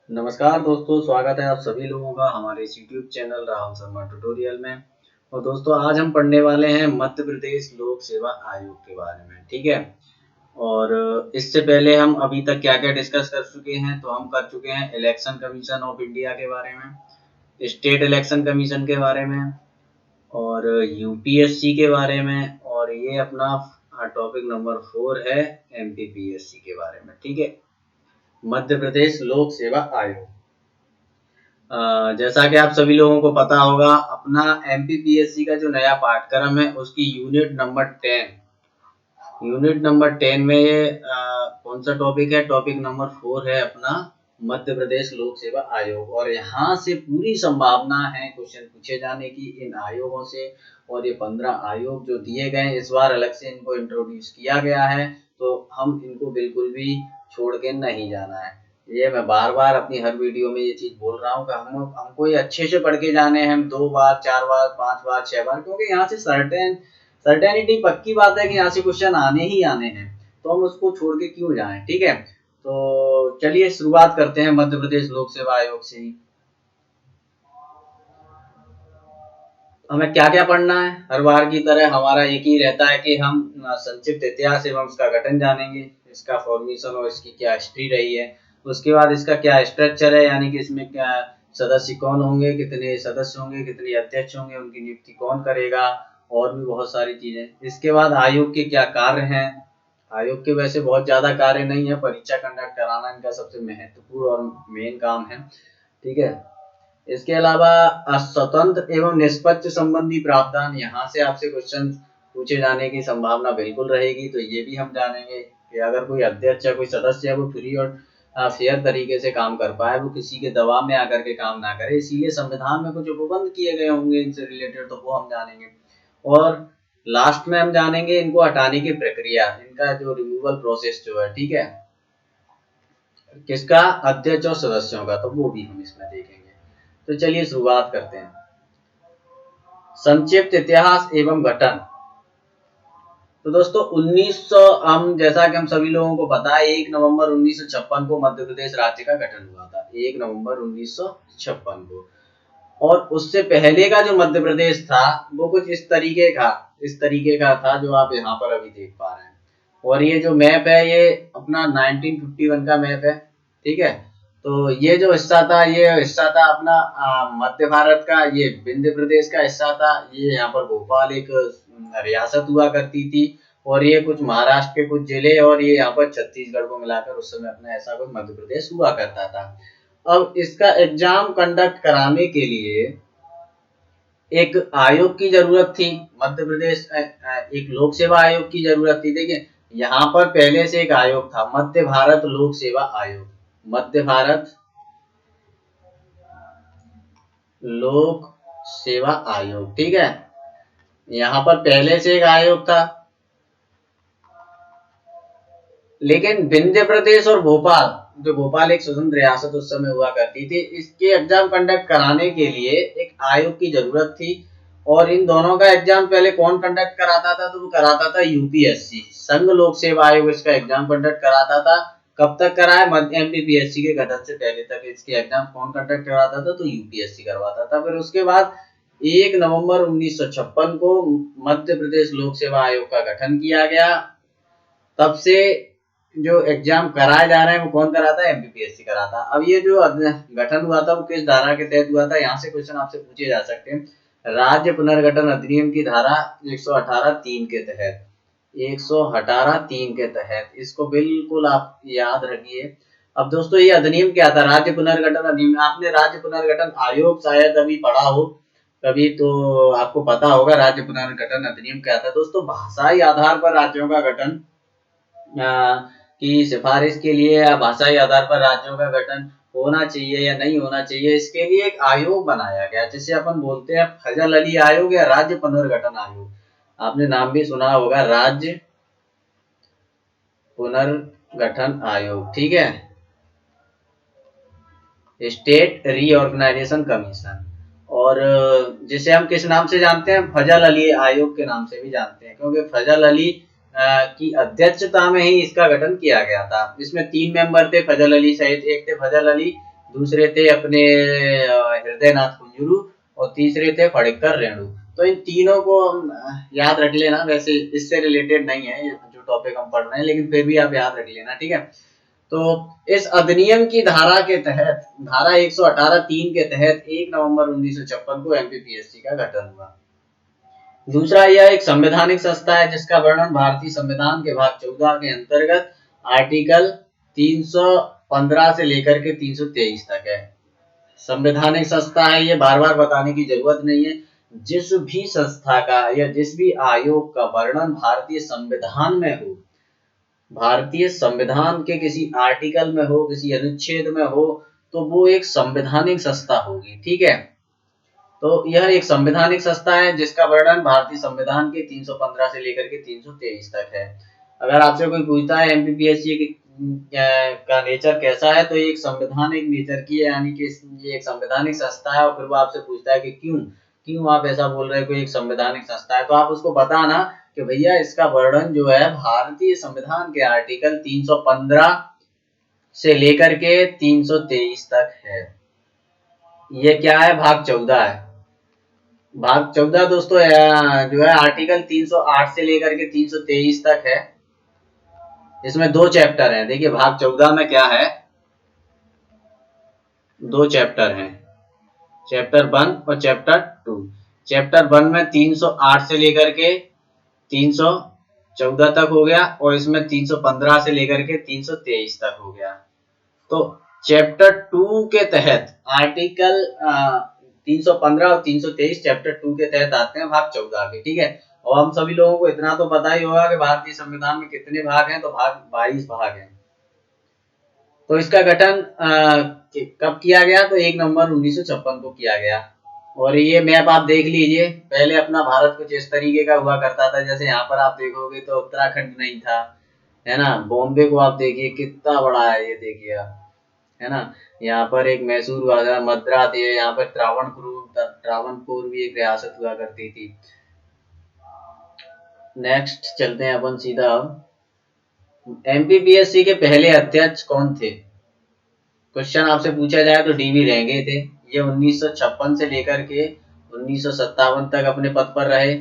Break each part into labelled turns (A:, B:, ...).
A: नमस्कार दोस्तों, स्वागत है आप सभी लोगों का हमारे इस YouTube channel Rahul Sharma tutorial में। और दोस्तों आज हम पढ़ने वाले हैं मध्य प्रदेश लोक सेवा आयोग के बारे में। ठीक है। और इससे पहले हम अभी तक क्या क्या डिस्कस कर चुके हैं, तो हम कर चुके हैं इलेक्शन कमीशन ऑफ इंडिया के बारे में, स्टेट इलेक्शन कमीशन के बारे में, और यूपीएससी के बारे में, और ये अपना टॉपिक नंबर 4 है एमपीपीएससी के बारे में। ठीक है। मध्य प्रदेश लोक सेवा आयोग। जैसा कि आप सभी लोगों को पता होगा, अपना एमपीपीएससी का जो नया पाठ्यक्रम है उसकी यूनिट नंबर 10 में ये कौन सा टॉपिक है? टॉपिक नंबर 4 है अपना मध्य प्रदेश लोक सेवा आयोग। और यहाँ से पूरी संभावना है क्वेश्चन पूछे जाने की इन आयोगों से। और ये 15 आयोग जो दिए गए इस बार अलग से इनको इंट्रोड्यूस किया गया है, तो हम इनको बिल्कुल भी छोड़ के नहीं जाना है। ये मैं बार बार अपनी हर वीडियो में ये चीज बोल रहा हूँ कि हमको ये अच्छे से पढ़ के जाने हैं, 2 बार 4 बार 5 बार 6 बार, क्योंकि यहाँ से सर्टेनिटी पक्की बात है कि यहाँ से क्वेश्चन आने ही आने हैं, तो हम उसको छोड़ के क्यों जाएं। ठीक है। तो चलिए शुरुआत करते हैं मध्य प्रदेश लोक सेवा आयोग से ही। हमें क्या क्या पढ़ना है? हर बार की तरह हमारा एक ही रहता है कि हम संक्षिप्त इतिहास एवं उसका गठन जानेंगे, इसका फॉर्मेशन और इसकी क्या हिस्ट्री रही है। उसके बाद इसका क्या स्ट्रक्चर है, यानी कि इसमें क्या सदस्य कौन होंगे, कितने सदस्य होंगे, कितने अध्यक्ष होंगे, उनकी नियुक्ति कौन करेगा, और भी बहुत सारी चीजें। इसके बाद आयोग के क्या कार्य हैं। आयोग के वैसे बहुत ज्यादा कार्य नहीं है, परीक्षा कंडक्ट कराना इनका सबसे महत्वपूर्ण और मेन काम है। ठीक है। इसके अलावा स्वतंत्र एवं निष्पक्ष संबंधी प्रावधान, यहाँ से आपसे क्वेश्चन पूछे जाने की संभावना बिल्कुल रहेगी, तो ये भी हम जानेंगे कि अगर कोई अध्यक्ष या कोई सदस्य है वो फ्री और फेयर तरीके से काम कर पाए, वो किसी के दबाव में आकर के काम ना करे। इसीलिए संविधान में कुछ उपबंध किए गए होंगे इनसे रिलेटेड, तो वो हम जानेंगे। और लास्ट में हम जानेंगे इनको हटाने की प्रक्रिया, इनका जो रिमूवल प्रोसेस जो है। ठीक है। किसका? अध्यक्ष और सदस्यों का, तो वो भी हम इसमें देखेंगे। तो चलिए शुरुआत करते हैं। संक्षिप्त इतिहास एवं गठन। तो दोस्तों 1900, हम जैसा कि हम सभी लोगों को पता है, 1 नवंबर 1956 को मध्य प्रदेश राज्य का गठन हुआ था। 1 नवंबर 1956 को। और उससे पहले का जो मध्य प्रदेश था वो कुछ इस तरीके का था जो आप यहाँ पर अभी देख पा रहे हैं। और ये जो मैप है ये अपना 1951 का मैप है। ठीक है। तो ये जो हिस्सा था, ये हिस्सा था अपना मध्य भारत का, ये विंध्य प्रदेश का हिस्सा था। ये यहाँ पर भोपाल एक रियासत हुआ करती थी। और ये कुछ महाराष्ट्र के कुछ जिले, और ये यहाँ पर छत्तीसगढ़ को मिलाकर उस समय अपना ऐसा कुछ मध्य प्रदेश हुआ करता था। अब इसका एग्जाम कंडक्ट कराने के लिए एक आयोग की जरूरत थी। मध्य प्रदेश एक लोक सेवा आयोग की जरूरत थी। देखिए यहाँ पर पहले से एक आयोग था, मध्य भारत लोक सेवा आयोग। मध्य भारत लोक सेवा आयोग। ठीक है। यहाँ पर पहले से एक आयोग था, लेकिन विंध्य प्रदेश और भोपाल, जो भोपाल एक स्वतंत्र रियासत उस समय हुआ करती थी, इसके एग्जाम कंडक्ट कराने के लिए एक आयोग की जरूरत थी। और इन दोनों का एग्जाम पहले कौन कंडक्ट कराता था? तो वो कराता था यूपीएससी, संघ लोक सेवा आयोग इसका एग्जाम कंडक्ट कराता था। कब तक कराया? एमपीपीएससी के गठन से पहले तक इसके एग्जाम कौन कंडक्ट कराता था? तो यूपीएससी करवाता था। फिर उसके बाद 1 नवंबर 1956 को मध्य प्रदेश लोक सेवा आयोग का गठन किया गया। तब से जो एग्जाम कराए जा रहे हैं वो कौन कराता है? एमपीपीएससी कराता। अब ये जो गठन हुआ था वो किस धारा के तहत हुआ था? यहाँ से क्वेश्चन आपसे पूछे जा सकते हैं। राज्य पुनर्गठन अधिनियम की धारा 118(3) के तहत, 118(3) के तहत, इसको बिल्कुल आप याद रखिए। अब दोस्तों ये अधिनियम क्या था? राज्य पुनर्गठन अधिनियम। आपने राज्य पुनर्गठन आयोग शायद अभी पढ़ा हो कभी, तो आपको पता होगा राज्य पुनर्गठन अधिनियम क्या था। दोस्तों भाषाई आधार पर राज्यों का गठन की सिफारिश के लिए, या भाषाई आधार पर राज्यों का गठन होना चाहिए या नहीं होना चाहिए, इसके लिए एक आयोग बनाया गया, जिसे अपन बोलते हैं फजल अली आयोग या राज्य पुनर्गठन आयोग। आपने नाम भी सुना होगा, राज्य पुनर्गठन आयोग। ठीक है। State reorganisation commission. और जिसे हम किस नाम से जानते हैं? फजल अली आयोग के नाम से भी जानते हैं, क्योंकि फजल अली की अध्यक्षता में ही इसका गठन किया गया था। इसमें 3 मेंबर थे फजल अली सहित। एक थे फजल अली दूसरे थे अपने हृदयनाथ कुंजरू, और तीसरे थे फड़िक्कर रेणु। तो इन तीनों को हम याद रख लेना। वैसे इससे रिलेटेड नहीं है ये जो टॉपिक हम पढ़ रहे हैं, लेकिन फिर भी आप याद रख लेना, ठीक है। तो इस अधिनियम की धारा के तहत, धारा 118(3) के तहत 1 नवंबर 1956 को एमपीपीएससी का गठन हुआ। दूसरा, यह एक संवैधानिक संस्था है जिसका वर्णन भारतीय संविधान के भाग 14 के अंतर्गत आर्टिकल 315 से लेकर के 323 तक है। संवैधानिक संस्था है, ये बार बार बताने की जरूरत नहीं है। जिस भी संस्था का या जिस भी आयोग का वर्णन भारतीय संविधान में हो, भारतीय संविधान के किसी आर्टिकल में हो, किसी अनुच्छेद में हो, तो वो एक संवैधानिक संस्था होगी, ठीक है। तो यह एक संवैधानिक संस्था है जिसका वर्णन भारतीय संविधान के 315 से लेकर के 323 तक है। अगर आपसे कोई पूछता है एमपीपीएससी का नेचर कैसा है, तो ये एक संवैधानिक नेचर की है, यानी कि ये एक संवैधानिक संस्था है। और फिर वो आपसे पूछता है कि क्यों आप ऐसा बोल रहे हो कि एक संवैधानिक संस्था है, तो आप उसको बताना कि भैया इसका वर्णन जो है भारतीय संविधान के आर्टिकल 315 से लेकर के 323 तक है। ये क्या है? भाग 14 है। भाग 14 दोस्तों जो है आर्टिकल 308 से लेकर के 323 तक है। इसमें 2 चैप्टर हैं। देखिए भाग 14 में क्या है, 2 चैप्टर हैं, चैप्टर 1 और चैप्टर 2। चैप्टर 1 में 308 से लेकर के 314 तक हो गया, और इसमें 315 से लेकर के 323 तक हो गया। तो चैप्टर 2 के तहत आर्टिकल 315 और 323 चैप्टर 2 के तहत आते हैं भाग 14 के, ठीक है। और हम सभी लोगों को इतना तो पता ही होगा कि भारतीय संविधान में कितने भाग हैं, तो भाग 22 भाग हैं। तो इसका गठन कब किया गया? तो 1 नवंबर 1956 को किया गया। और ये मैप आप देख लीजिए, पहले अपना भारत कुछ इस तरीके का हुआ करता था। जैसे यहाँ पर आप देखोगे तो उत्तराखंड नहीं था, है ना। बॉम्बे को आप देखिए कितना बड़ा है, ये देखिए आप, है ना। यहाँ पर एक मैसूर हुआ था, मद्रास है, यहाँ पर त्रावणकोर भी एक रियासत हुआ करती थी। नेक्स्ट चलते हैं अपन सीधा। एमपीपीएससी के पहले अध्यक्ष कौन थे? क्वेश्चन आपसे पूछा जाए तो डीवी रेंगे थे। ये 1956 से लेकर के 1957 तक अपने पद पर रहे।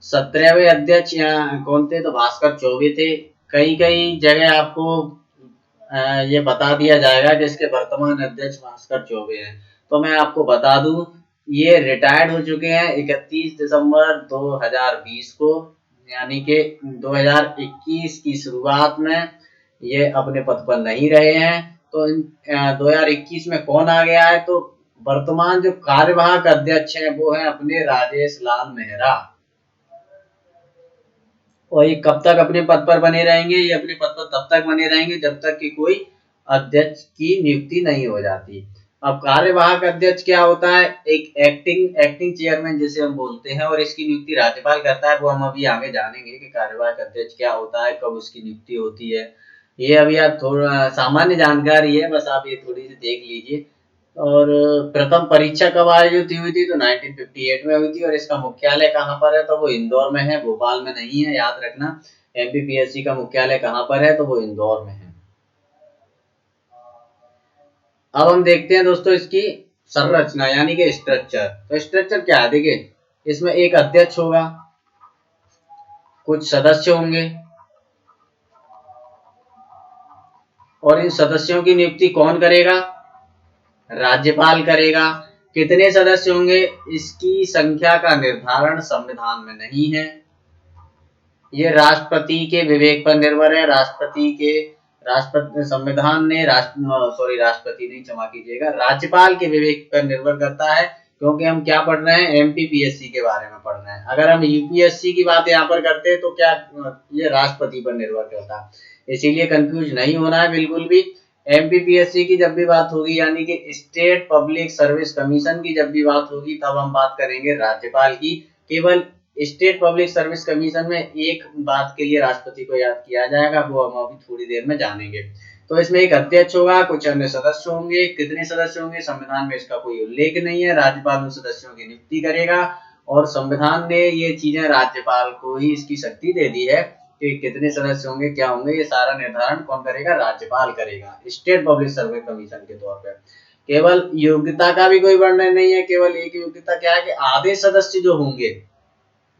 A: 17वें अध्यक्ष यहाँ कौन थे? तो भास्कर चौबे थे। कई कई जगह आपको ये बता दिया जाएगा कि इसके वर्तमान अध्यक्ष भास्कर चौबे हैं। तो मैं आपको बता दूं, ये रिटायर्ड हो चुके हैं 31 दिसंबर 2020 को, यानी कि 2021 की शुरुआत में ये अपने पद पर नहीं रहे हैं। तो 2021 में कौन आ गया है? तो वर्तमान जो कार्यवाहक अध्यक्ष हैं वो हैं अपने राजेश लाल मेहरा। और ये कब तक अपने पद पर बने रहेंगे? ये अपने पद पर तब तक बने रहेंगे जब तक कि कोई अध्यक्ष की नियुक्ति नहीं हो जाती। अब कार्यवाहक अध्यक्ष क्या होता है? एक एक्टिंग चेयरमैन जिसे हम बोलते हैं, और इसकी नियुक्ति राज्यपाल करता है। वो हम अभी आगे जानेंगे कि कार्यवाहक अध्यक्ष क्या होता है, कब उसकी नियुक्ति होती है। ये अभी आप थोड़ा सामान्य जानकारी है, बस आप ये थोड़ी सी देख लीजिए। और प्रथम परीक्षा कब आयोजित हुई थी? तो 1958 में हुई थी। और इसका मुख्यालय कहाँ पर है? तो वो इंदौर में है, भोपाल में नहीं है, याद रखना। एमपीपीएससी का मुख्यालय कहाँ पर है? तो वो इंदौर में है। अब हम देखते हैं दोस्तों इसकी संरचना, यानी कि स्ट्रक्चर। तो स्ट्रक्चर क्या है? देखिए इसमें एक अध्यक्ष होगा, कुछ सदस्य होंगे, और इन सदस्यों की नियुक्ति कौन करेगा? राज्यपाल करेगा। कितने सदस्य होंगे? इसकी संख्या का निर्धारण संविधान में नहीं है, ये राष्ट्रपति के विवेक पर निर्भर है। राष्ट्रपति संविधान ने राष्ट्रपति नहीं, क्षमा कीजिएगा, राज्यपाल के विवेक पर निर्भर करता है। क्योंकि हम क्या पढ़ रहे हैं? एमपीपीएससी के बारे में पढ़ रहे हैं। अगर हम यूपीएससी की बात यहाँ पर करते हैं तो क्या ये राष्ट्रपति पर निर्भर करता है। इसीलिए कंफ्यूज नहीं होना है बिल्कुल भी। एमपीपीएससी की जब भी बात होगी, यानी कि स्टेट पब्लिक सर्विस कमीशन की जब भी बात होगी, तब हम बात करेंगे राज्यपाल की। केवल स्टेट पब्लिक सर्विस कमीशन में एक बात के लिए राष्ट्रपति को याद किया जाएगा, वो हम अभी थोड़ी देर में जानेंगे। तो इसमें एक अध्यक्ष होगा, कुछ अन्य सदस्य होंगे। कितने सदस्य होंगे? संविधान में इसका कोई उल्लेख नहीं है। राज्यपाल उन सदस्यों की नियुक्ति करेगा, और संविधान ने ये चीजें राज्यपाल को ही इसकी शक्ति दे दी है कि कितने सदस्य होंगे, क्या होंगे, ये सारा निर्धारण कौन करेगा? राज्यपाल करेगा, स्टेट पब्लिक सर्विस कमीशन के तौर पर। केवल योग्यता का भी कोई वर्णन नहीं है, केवल एक योग्यता क्या है कि आधे सदस्य जो होंगे,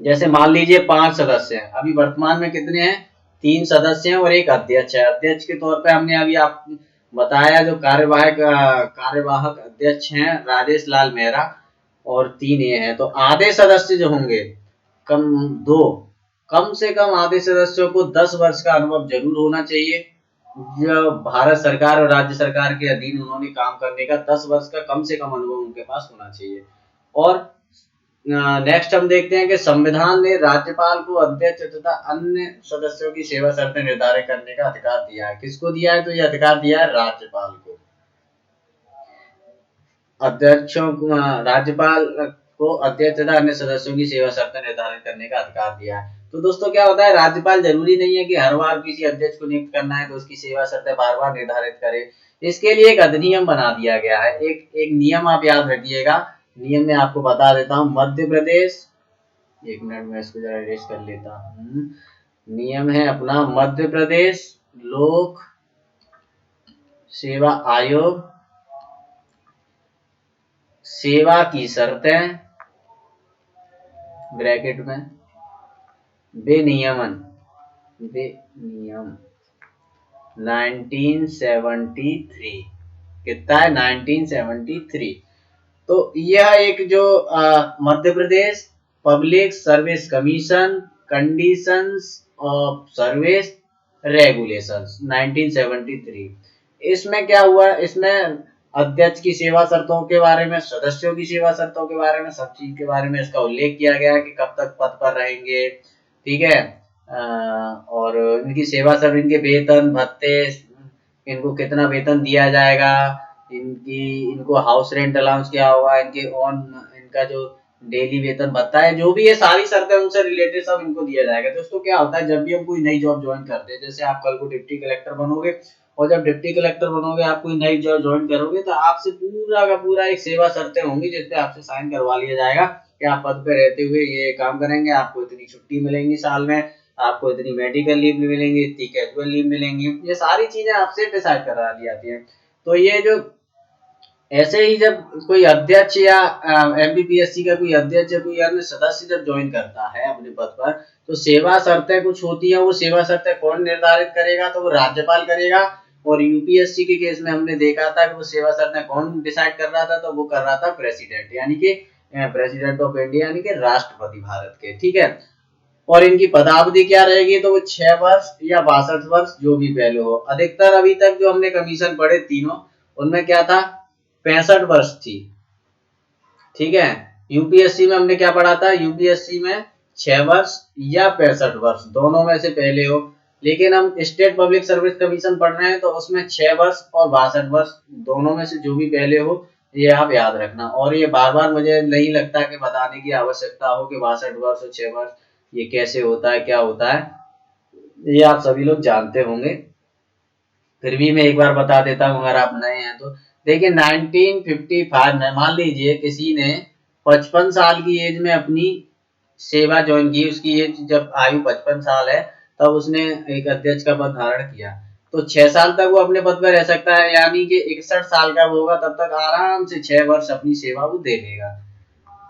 A: जैसे मान लीजिए 5 सदस्य हैं, अभी वर्तमान में कितने हैं, 3 सदस्य हैं और एक अध्यक्ष है। अध्यक्ष के तौर पे हमने अभी आप बताया जो कार्यवाहक अध्यक्ष हैं राजेश लाल मेहरा, और 3 ये हैं। तो आधे सदस्य जो होंगे, कम दो कम से कम आधे सदस्यों को 10 वर्ष का अनुभव जरूर होना चाहिए। जो भारत सरकार और राज्य सरकार के अधीन उन्होंने काम करने का 10 वर्ष का कम से कम अनुभव उनके पास होना चाहिए। और नेक्स्ट हम देखते हैं कि संविधान ने राज्यपाल को अध्यक्ष तथा अन्य सदस्यों की सेवा शर्तें निर्धारित करने का अधिकार दिया है। किसको दिया है? तो यह अधिकार दिया है राज्यपाल को। राज्यपाल को अध्यक्ष तथा अन्य सदस्यों की सेवा शर्तें निर्धारित करने का अधिकार दिया है। तो दोस्तों क्या होता है, राज्यपाल जरूरी नहीं है कि हर बार किसी अध्यक्ष को नियुक्त करना है तो उसकी सेवा शर्तें बार बार निर्धारित करे। इसके लिए एक अधिनियम बना दिया गया है। एक नियम आप याद रखिएगा, नियम में आपको बता देता हूँ। मध्य प्रदेश, एक मिनट में इसको जरा इरेज कर लेता हूँ। नियम है अपना मध्य प्रदेश लोक सेवा आयोग, सेवा की शर्तें ब्रैकेट में विनियम 1973, कितना है 1973। तो यह एक जो Madhya Pradesh public service commission conditions of service regulations 1973, इसमें क्या हुआ, इसमें अध्यक्ष की सेवा शर्तों के बारे में, सदस्यों की सेवा शर्तों के बारे में, सब चीज के बारे में इसका उल्लेख किया गया है कि कब तक पद पर रहेंगे, ठीक है। और इनकी सेवा शर्त, इनके वेतन भत्ते, इनको कितना वेतन दिया जाएगा, इनको हाउस रेंट अलाउंस क्या होगा, इनका जो डेली वेतन भत्ता है, जो भी है सारी शर्तें उनसे रिलेटेड सब इनको दिया जाएगा। दोस्तों क्या होता है, जब भी हम कोई नई जॉब ज्वाइन करते हैं, जैसे आप कल को डिप्टी कलेक्टर बनोगे, और जब डिप्टी कलेक्टर बनोगे आप कोई नई जॉब ज्वाइन करोगे, तो आपसे पूरा का पूरा एक सेवा शर्तें होंगी जिसपे आपसे साइन करवा लिया जाएगा कि आप पद पे रहते हुए ये काम करेंगे, आपको इतनी छुट्टी मिलेंगी साल में, आपको इतनी मेडिकल लीव मिलेंगी, इतनी कैजुअल लीव मिलेंगी, ये सारी चीजें आपसे डिसाइड करा दी जाती है। तो ये जो ऐसे ही जब कोई अध्यक्ष या एमपीपीएससी का कोई अध्यक्ष या कोई अन्य सदस्य जब ज्वाइन करता है अपने पद पर, तो सेवा शर्तें कुछ होती है, वो सेवा शर्तें कौन निर्धारित करेगा? तो वो राज्यपाल करेगा। और यूपीएससी के केस में हमने देखा था कि वो सेवा शर्तें कौन डिसाइड कर रहा था? तो वो कर रहा था प्रेसिडेंट, यानी कि प्रेसिडेंट ऑफ इंडिया, यानी कि राष्ट्रपति भारत के, ठीक है। और इनकी पदावधि क्या रहेगी? तो वो 6 वर्ष या 62 वर्ष जो भी पहले हो। अधिकतर अभी तक जो हमने कमीशन पढ़े तीनों, उनमें क्या था, 65 वर्ष थी, ठीक है। यूपीएससी में हमने क्या पढ़ा था? यूपीएससी में 6 वर्ष या 65 वर्ष दोनों में से पहले हो। लेकिन हम स्टेट पब्लिक सर्विस कमीशन पढ़ रहे हैं तो उसमें 6 वर्ष और 62 वर्ष दोनों में से जो भी पहले हो, ये आप याद रखना। और ये बार बार मुझे नहीं लगता कि बताने की आवश्यकता हो कि 62 वर्ष और 6 वर्ष ये कैसे होता है, क्या होता है, ये आप सभी लोग जानते होंगे। फिर भी मैं एक बार बता देता हूँ अगर आप नए हैं तो। देखिए 1955 में मान लीजिए किसी ने 55 साल की एज में अपनी सेवा ज्वाइन की, उसकी एज जब आयु 55 साल है तब उसने एक अध्यक्ष का पद धारण किया, तो 6 साल तक वो अपने पद पर रह सकता है, यानी कि 61 साल का वो होगा तब तक आराम से 6 वर्ष अपनी सेवा वो दे लेगा।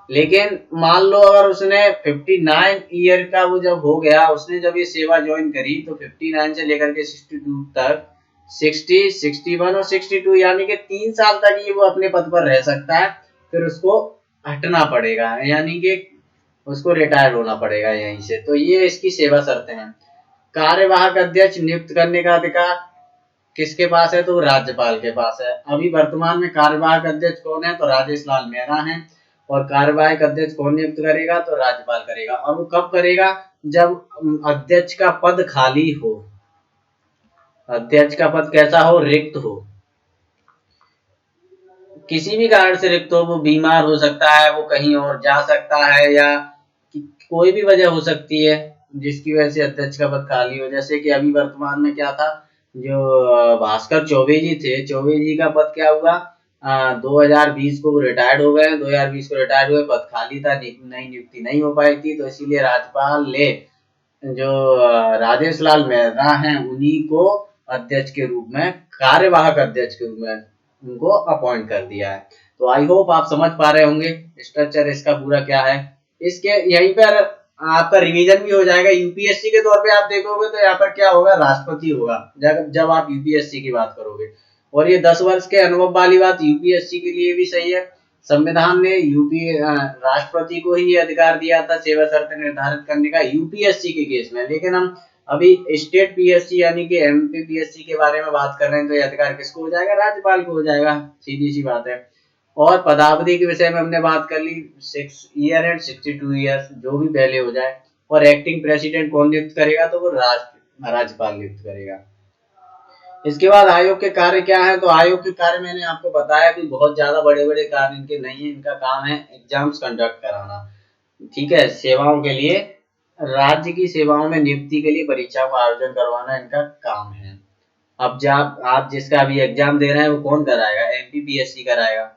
A: लेकिन मान लो अगर उसने 59 ईयर का वो जब हो गया, उसने जब ये सेवा ज्वाइन करी, तो 59 से लेकर के 62 तक, 60, 61 और 62, यानी कि 3 साल तक ये वो अपने पद पर रह सकता है, फिर उसको हटना पड़ेगा, यानी कि उसको रिटायर होना पड़ेगा यहीं से। तो ये इसकी सेवा शर्तें हैं। कार्यवाहक अध्यक्ष नियुक्त करने का अधिकार किसके पास है? तो राज्यपाल के पास है। अभी वर्तमान में कार्यवाहक अध्यक्ष कौन है? तो राजेश लाल मेहरा है। और कार्यवाहक अध्यक्ष कौन नियुक्त करेगा? तो राज्यपाल करेगा। और वो कब करेगा? जब अध्यक्ष का पद खाली हो, अध्यक्ष का पद कैसा हो? रिक्त हो, किसी भी कारण से रिक्त हो, वो बीमार हो सकता है, वो कहीं और जा सकता है, या कोई भी वजह हो सकती है जिसकी वजह से अध्यक्ष का पद खाली हो। जैसे कि अभी वर्तमान में क्या था, जो भास्कर चौबे जी थे, चौबे जी का पद क्या हुआ, 2020 को वो रिटायर्ड हो गए, 2020 को रिटायर्ड हुए, पद खाली था, नई नियुक्ति नहीं हो पाई थी, तो इसीलिए राज्यपाल ने जो राजेश लाल मेहरा हैं उन्हीं को अध्यक्ष के रूप में, कार्यवाहक अध्यक्ष के रूप में उनको अपॉइंट कर दिया है। तो आई होप आप समझ पा रहे होंगे स्ट्रक्चर इसका पूरा क्या है। इसके यहीं पर आपका रिवीजन भी हो जाएगा। यूपीएससी के तौर पे आप देखोगे तो यहाँ पर क्या होगा, राष्ट्रपति होगा जब जब आप यूपीएससी की बात करोगे। और ये 10 वर्ष के अनुभव वाली बात यूपीएससी के लिए भी सही है। संविधान ने राष्ट्रपति को ही अधिकार दिया था सेवा शर्त निर्धारित करने का यूपीएससी के केस में, लेकिन हम अभी स्टेट पीएससी यानी कि एमपी पीएससी के बारे में बात कर रहे हैं, तो ये अधिकार किसको हो जाएगा, राज्यपाल को हो जाएगा, सीधी सी बात है। और पदावधि के विषय में हमने बात कर ली, 6 ईयर एंड 62 ईयर जो भी पहले हो जाए। और एक्टिंग प्रेसिडेंट कौन नियुक्त करेगा, तो वो राज्यपाल नियुक्त करेगा। इसके बाद आयोग के कार्य क्या है, तो आयोग के कार्य मैंने आपको बताया कि बहुत ज्यादा बड़े बड़े कार्य इनके नहीं है। इनका काम है एग्जाम्स कंडक्ट कराना, ठीक है, सेवाओं के लिए, राज्य की सेवाओं में नियुक्ति के लिए परीक्षा का आयोजन करवाना इनका काम है। अब जब आप जिसका अभी एग्जाम दे रहे हैं वो कौन कराएगा, एमपीपीएससी कराएगा।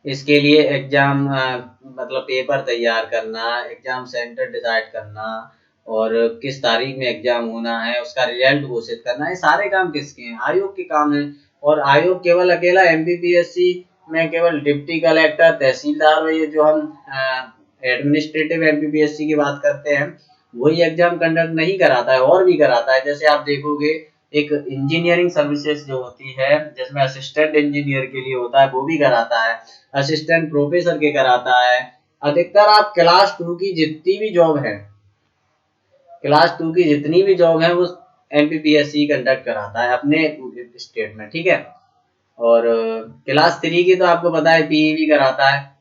A: इसके लिए एग्जाम मतलब पेपर तैयार करना, एग्जाम सेंटर डिसाइड करना, और किस तारीख में एग्जाम होना है, उसका रिजल्ट घोषित करना, ये सारे काम किसके हैं, आयोग के काम है। और आयोग केवल अकेला एमपीपीएससी में केवल डिप्टी कलेक्टर, तहसीलदार, और ये जो हम एडमिनिस्ट्रेटिव एमपीपीएससी की बात करते हैं वही एग्जाम कंडक्ट नहीं कराता है, और भी कराता है। जैसे आप देखोगे एक इंजीनियरिंग सर्विसेज जो होती है जिसमें असिस्टेंट इंजीनियर के लिए होता है वो भी कराता है, असिस्टेंट प्रोफेसर के कराता है। अधिकतर आप क्लास 2 की जितनी भी जॉब है, क्लास 2 की जितनी भी जॉब है वो एमपीपीएससी कंडक्ट कराता है अपने स्टेट में, ठीक है। और क्लास 3 की तो आपको पता है पीईबी कराता है।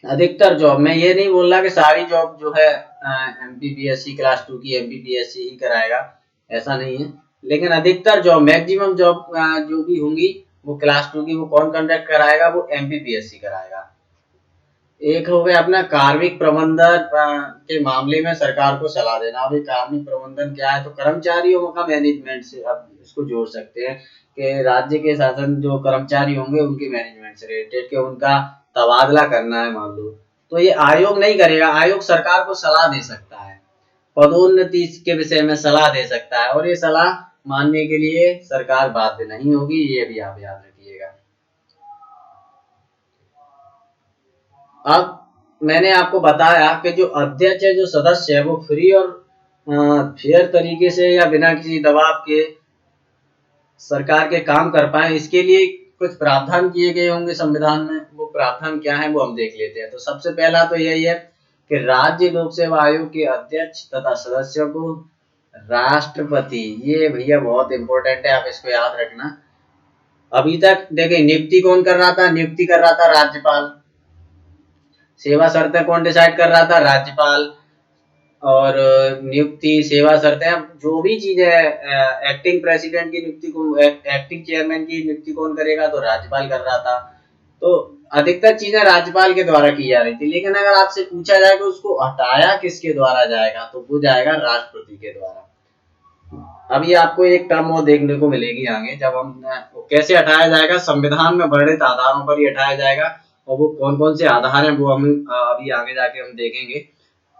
A: अधिकतर जॉब, मैं ये नहीं बोल रहा कि सारी जॉब जो है एमपीपीएससी क्लास 2 की एमपीपीएससी ही कराएगा, ऐसा नहीं है। लेकिन अधिकतर जॉब, मैक्सिमम जॉब जो भी होंगी वो क्लास 2 की वो कौन कंडक्ट कराएगा, वो एमपीपीएससी कराएगा। एक हो गया अपना कार्मिक प्रबंधन के मामले में सरकार को सलाह देना। अभी कार्मिक प्रबंधन क्या है, तो कर्मचारियों का मैनेजमेंट से आप इसको जोड़ सकते हैं कि राज्य के शासन जो कर्मचारी होंगे उनके मैनेजमेंट से रिलेटेड, कि उनका तबादला करना है मान लो, तो ये आयोग नहीं करेगा, आयोग सरकार को सलाह दे सकता है, पदोन्नति के विषय में सलाह दे सकता है, और ये सलाह मानने के लिए सरकार बाध्य नहीं होगी, ये भी आप याद रखिएगा। अब मैंने आपको बताया कि जो अध्यक्ष है, जो सदस्य है, वो फ्री और फेयर तरीके से या बिना किसी दबाव के सरकार के काम कर पाए, इसके लिए कुछ प्रावधान किए गए होंगे संविधान में। वो प्रावधान क्या है वो हम देख लेते हैं। तो सबसे पहला तो यही है कि राज्य लोक सेवा आयोग के अध्यक्ष तथा सदस्यों को राष्ट्रपति, ये भैया बहुत इंपॉर्टेंट है, आप इसको याद रखना। अभी तक देखिए नियुक्ति कौन कर रहा था, नियुक्ति कर रहा था राज्यपाल, सेवा शर्तें कौन डिसाइड कर रहा था, राज्यपाल। और नियुक्ति, सेवा शर्तें, जो भी चीज है, एक्टिंग प्रेसिडेंट की नियुक्ति को, एक्टिंग चेयरमैन की नियुक्ति कौन करेगा, तो राज्यपाल कर रहा था। तो अधिकतर चीजें राज्यपाल के द्वारा की जा रही थी। लेकिन अगर आपसे पूछा जाए कि उसको हटाया किसके द्वारा जाएगा, तो वो जाएगा राष्ट्रपति के द्वारा। अभी आपको एक टर्म और देखने को मिलेगी आगे, जब हम कैसे हटाया जाएगा, संविधान में वर्णित आधारों पर ही हटाया जाएगा। और वो कौन कौन से आधार हैं वो हम अभी आगे जाके हम देखेंगे।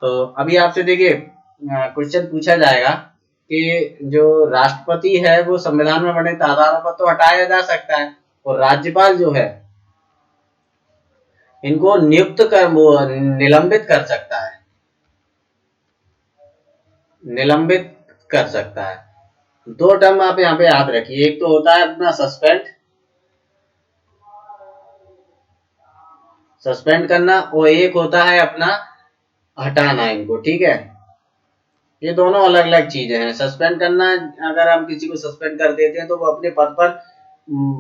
A: तो अभी आपसे देखिए क्वेश्चन पूछा जाएगा कि जो राष्ट्रपति है वो संविधान में वर्णित आधारों पर तो हटाया जा सकता है, और राज्यपाल जो है इनको नियुक्त कर, वो निलंबित कर सकता है, निलंबित कर सकता है। दो टर्म आप यहाँ पे याद रखिए, एक तो होता है अपना सस्पेंड, सस्पेंड करना, और एक होता है अपना हटाना इनको, ठीक है। ये दोनों अलग अलग चीजें हैं। सस्पेंड करना, अगर हम किसी को सस्पेंड कर देते हैं तो वो अपने पद पर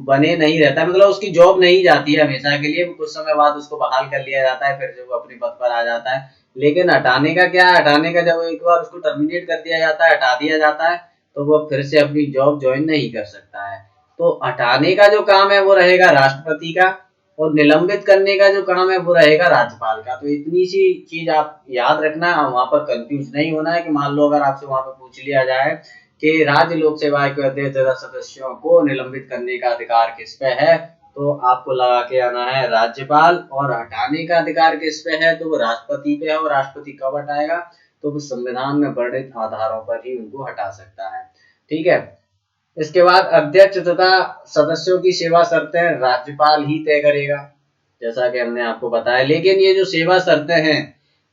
A: बने नहीं रहता, मतलब उसकी जॉब नहीं जाती है हमेशा के लिए, कुछ समय बाद उसको बहाल कर लिया जाता है, फिर जो अपने पद पर आ जाता है। लेकिन हटाने का क्या है, हटाने का जब एक बार उसको टर्मिनेट कर दिया जाता है, हटा दिया जाता है, तो वो फिर से अपनी जॉब ज्वाइन नहीं कर सकता है। तो हटाने का जो काम है वो रहेगा राष्ट्रपति का, और निलंबित करने का जो काम है वो रहेगा राज्यपाल का। तो इतनी सी चीज आप याद रखना, वहां पर कंफ्यूज नहीं होना है कि मान लो अगर आपसे वहां पर पूछ लिया जाए कि राज्य लोक सेवा आयोग के अध्यक्ष तथा सदस्यों को निलंबित करने का अधिकार किस पे है, तो आपको लगा के आना है राज्यपाल, और हटाने का अधिकार किस पे है, तो वो राष्ट्रपति पे है। और राष्ट्रपति कब हटाएगा, तो वो संविधान में वर्णित आधारों पर ही उनको हटा सकता है, ठीक है। इसके बाद अध्यक्ष तथा सदस्यों की सेवा शर्तें राज्यपाल ही तय करेगा, जैसा कि हमने आपको बताया। लेकिन ये जो सेवा शर्तें हैं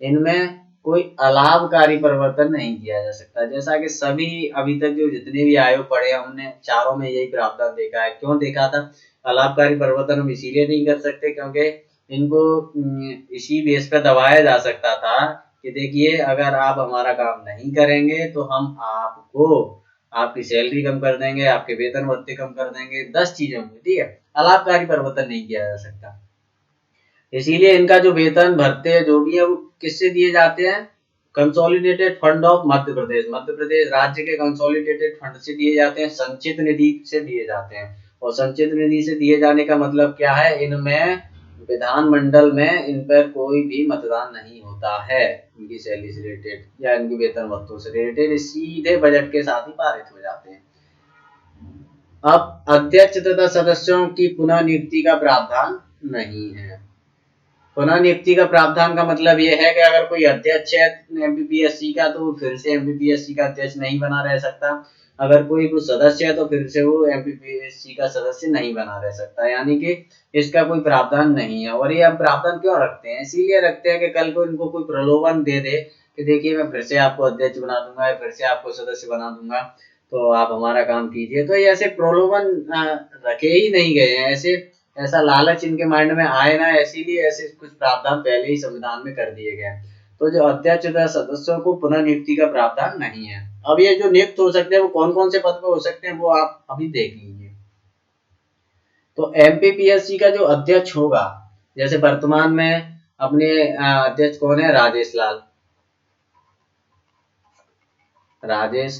A: इनमें कोई अलाभकारी परिवर्तन नहीं किया जा सकता। जैसा कि सभी अभी तक जो जितने भी आयोग पढ़े हैं हमने चारों में यही प्रावधान देखा है। क्यों देखा था? अलाभकारी परिवर्तन हम इसीलिए नहीं कर सकते क्योंकि इनको इसी बेस पर दबाया जा सकता था कि देखिए अगर आप हमारा काम नहीं करेंगे तो हम आपको आपकी सैलरी कम कर देंगे, आपके वेतन भत्ते कम कर देंगे, 10 चीजें होंगी, ठीक है। अलाभकारी परिवर्तन नहीं किया जा सकता। इसीलिए इनका जो वेतन भत्ते जो भी है वो किससे दिए जाते हैं? Consolidated fund of Madhya Pradesh, Madhya Pradesh राज्य के कंसोलिडेटेड फंड से दिए जाते हैं, संचित निधि से दिए जाते हैं। और संचित निधि से दिए जाने का मतलब क्या है? इनमें विधानमंडल में इन पर कोई भी मतदान नहीं होता है, इनकी सैलरी से रिलेटेड या इनकी वेतन भत्तों से रिलेटेड सीधे बजट के साथ ही पारित हो जाते हैं। अब अध्यक्ष तथा सदस्यों की पुनः नियुक्ति का प्रावधान नहीं है। पुनः नियुक्ति का प्रावधान का मतलब ये है कि अगर कोई अध्यक्ष है एमपीपीएससी का तो फिर से एमपीपीएससी का अध्यक्ष नहीं बना रह सकता। अगर कोई सदस्य है तो फिर से वो एमपीपीएससी का सदस्य नहीं बना रह सकता, यानी कि इसका कोई प्रावधान नहीं है। और ये हम प्रावधान क्यों रखते हैं? इसीलिए रखते हैं कि कल को इनको कोई प्रलोभन दे दे कि देखिए मैं फिर से आपको अध्यक्ष बना दूंगा, फिर से आपको सदस्य बना दूंगा, तो आप हमारा काम कीजिए। तो ये ऐसे प्रलोभन रखे ही नहीं गए हैं, ऐसे ऐसा लालच इनके माइंड में आए ना, इसीलिए ऐसे कुछ प्रावधान पहले ही संविधान में कर दिए गए। तो जो अध्यक्ष तथा सदस्यों को पुनः नियुक्ति का प्रावधान नहीं है। अब ये जो नियुक्त हो सकते हैं वो कौन कौन से पद पे हो सकते हैं वो आप अभी देख लीजिए। तो एमपीपीएससी का जो अध्यक्ष होगा, जैसे वर्तमान में अपने अध्यक्ष कौन है? राजेश